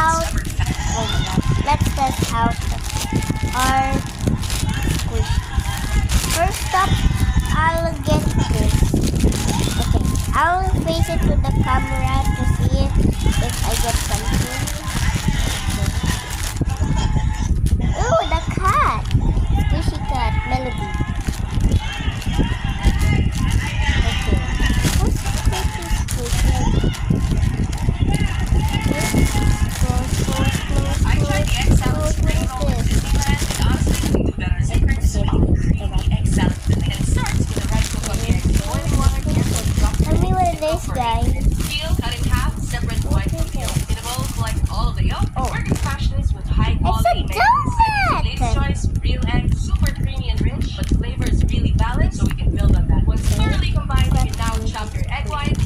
out. Oh my god. Let's test out our squish. First up, I'll get this. Okay, I'll face it to the camera to see if I get something. Ooh, the cat. Squishy cat, Melody. Okay. What's squishy? I tried the egg salad spring roll at Disneyland, and honestly, we do that our secret spot. Creamy egg salad, and it starts with a right hook of the egg, boiling water, carefully drop Tell me what it is, guys. Peel, cut in half, separate the white from the yolk. In a bowl, collect all of the yolk. Oh. We're gonna fashion this with high It's quality a mayonnaise. Lady's donut! choice, real egg, super creamy and rich, but the flavor is really balanced, so we can build on that. Once thoroughly combined, you can now chop your egg white,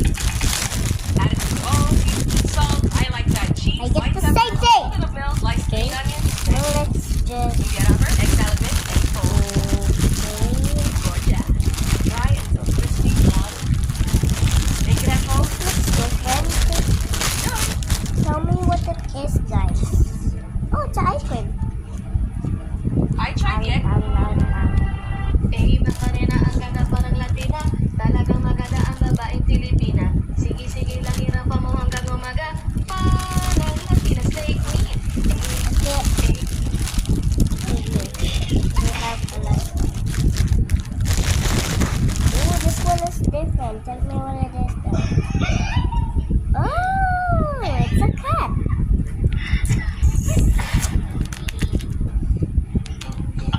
add it to the bowl, salt, I like that cheese, I get white the pepper, same a thing. little bit of milk, like Okay. green onion. Now let's just... You get over egg salad mix and fold. Okay. Gorgeous. Fry until crispy brown. Make it at home. Looks different. Tell me what it is, guys. Oh, it's an ice cream. I tried the egg. Eh, baka rin na ang ganda parang Latina. Talagang maganda ang babaeng Pilipina. Sige-sige lang hirapan mo hanggang umaga. Parang Latina steak meat. Okay. We have a lot. Ooh, this one is different. Tell me what it is, guys. Oh, it's a cat.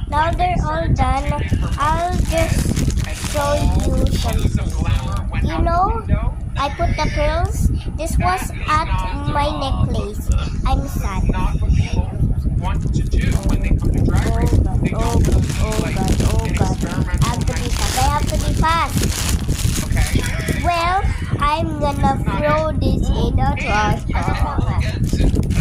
Now they're all done. I'll just show you something. You know, I put the pearls. This was at my necklace. I'm sad. Not what people want to do when they come to Drag Oh Race. god, They oh don't god, feel oh like god, oh an god. experimental I have to be fast. I have to be fast. Okay. Well, I'm gonna throw this in the trash. I got all the